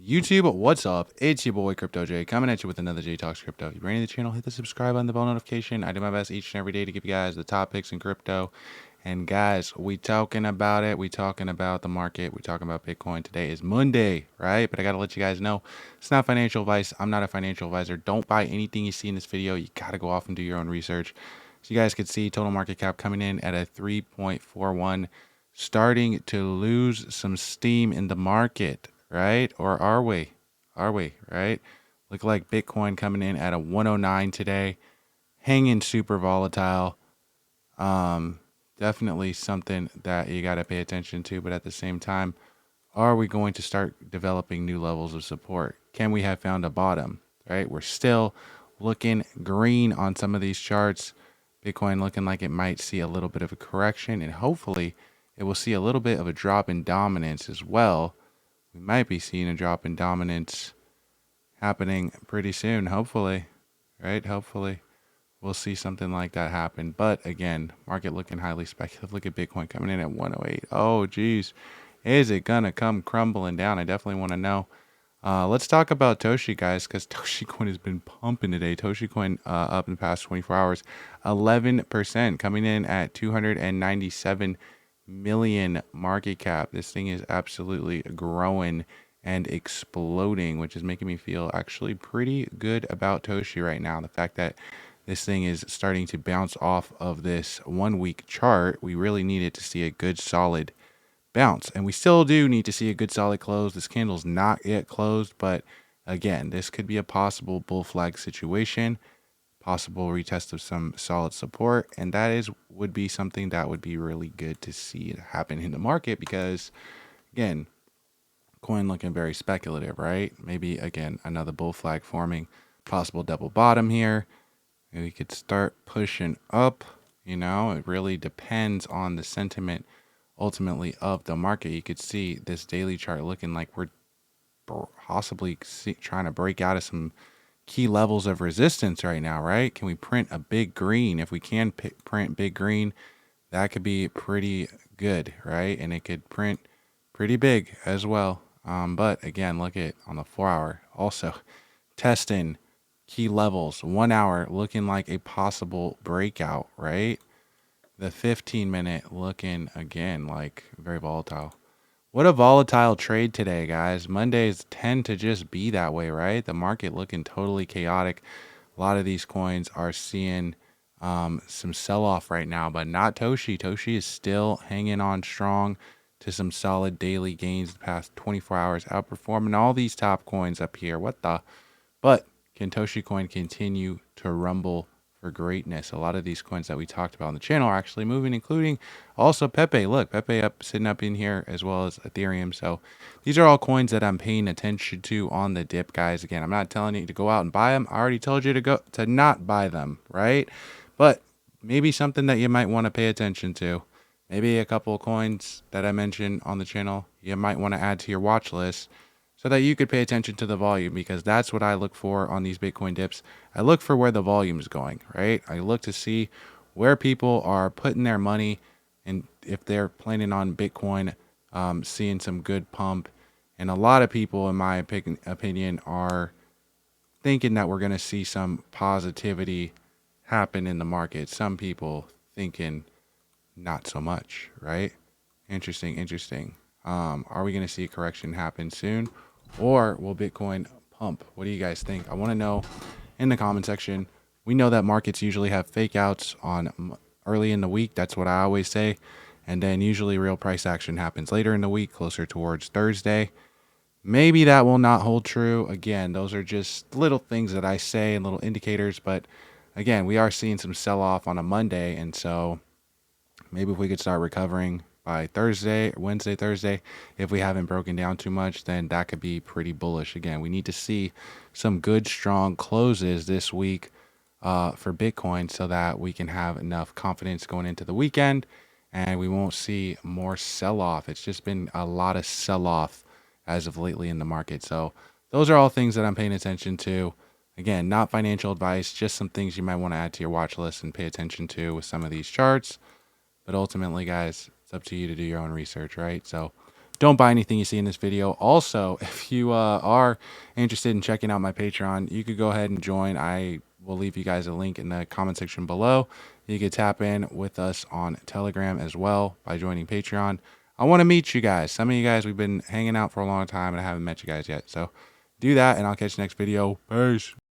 YouTube, what's up? It's your boy Crypto J coming at you with another J Talks Crypto. You're brand new to the channel, hit the subscribe button, the bell notification. I do my best each and every day to give you guys the top picks in crypto. And guys, we talking about it. We talking about the market. We talking about Bitcoin. Today is Monday, right? But I gotta let you guys know it's not financial advice. I'm not a financial advisor. Don't buy anything you see in this video. You gotta go off and do your own research. So you guys can see total market cap coming in at a 3.41, starting to lose some steam in the market. Right? Or are we? Are we? Right? Look like Bitcoin coming in at a 109 today, hanging super volatile. Definitely something that you got to pay attention to. But at the same time, are we going to start developing new levels of support? Can we have found a bottom? Right? We're still looking green on some of these charts. Bitcoin looking like it might see a little bit of a correction, and hopefully it will see a little bit of a drop in dominance as well. We might be seeing a drop in dominance happening pretty soon, hopefully, right? Hopefully we'll see something like that happen. But again, market looking highly speculative. Look at Bitcoin coming in at 108. Oh, geez. Is it going to come crumbling down? I definitely want to know. Let's talk about Toshi, guys, because Toshi coin has been pumping today. Toshi coin up in the past 24 hours, 11%, coming in at 297 million market cap. This thing is absolutely growing and exploding, which is making me feel actually pretty good about Toshi right now. The fact that this thing is starting to bounce off of this 1 week chart, we really needed to see a good solid bounce, and we still do need to see a good solid close. This candle's not yet closed, but again, this could be a possible bull flag situation, possible retest of some solid support, and that would be something that would be really good to see happen in the market, because again, coin looking very speculative, right? Maybe again another bull flag forming, possible double bottom here, and we could start pushing up. It really depends on the sentiment ultimately of the market. You could see this daily chart looking like we're possibly trying to break out of some key levels of resistance right now, right? Can we print a big green? If we can print big green, that could be pretty good, right? And it could print pretty big as well. But again, look at on the 4-hour also testing key levels. 1 hour looking like a possible breakout, right? The 15-minute looking again like very volatile. What a volatile trade today, guys. Mondays tend to just be that way, right? The market looking totally chaotic. A lot of these coins are seeing some sell-off right now, but not Toshi. Toshi is still hanging on strong to some solid daily gains the past 24 hours, outperforming all these top coins up here. But can Toshi coin continue to rumble for greatness? A lot of these coins that we talked about on the channel are actually moving, including also PEPE. Look, PEPE sitting up in here, as well as Ethereum. So these are all coins that I'm paying attention to on the dip, guys. Again, I'm not telling you to go out and buy them. I already told you to not buy them, right? But maybe something that you might want to pay attention to. Maybe a couple of coins that I mentioned on the channel you might want to add to your watch list, so that you could pay attention to the volume, because that's what I look for on these Bitcoin dips. I look for where the volume is going, right? I look to see where people are putting their money, and if they're planning on Bitcoin seeing some good pump. And a lot of people, in my opinion, are thinking that we're going to see some positivity happen in the market. Some people thinking not so much, right? Interesting. Are we going to see a correction happen soon, or will Bitcoin pump? What do you guys think? I want to know in the comment section. We know that markets usually have fake outs on early in the week. That's what I always say. And then usually real price action happens later in the week, closer towards Thursday. Maybe that will not hold true. Again, those are just little things that I say and little indicators. But again, we are seeing some sell off on a Monday. And so maybe if we could start recovering by Wednesday, Thursday, if we haven't broken down too much, then that could be pretty bullish. Again, we need to see some good, strong closes this week for Bitcoin, so that we can have enough confidence going into the weekend and we won't see more sell-off. It's just been a lot of sell-off as of lately in the market. So those are all things that I'm paying attention to. Again, not financial advice, just some things you might want to add to your watch list and pay attention to with some of these charts. But ultimately, guys, it's up to you to do your own research, right? So Don't buy anything you see in this video. Also, if you are interested in checking out my Patreon, you could go ahead and join. I will leave you guys a link in the comment section below. You could tap in with us on Telegram as well by joining Patreon. I want to meet you guys. Some of you guys, we've been hanging out for a long time and I haven't met you guys yet. So do that and I'll catch you next video. Peace.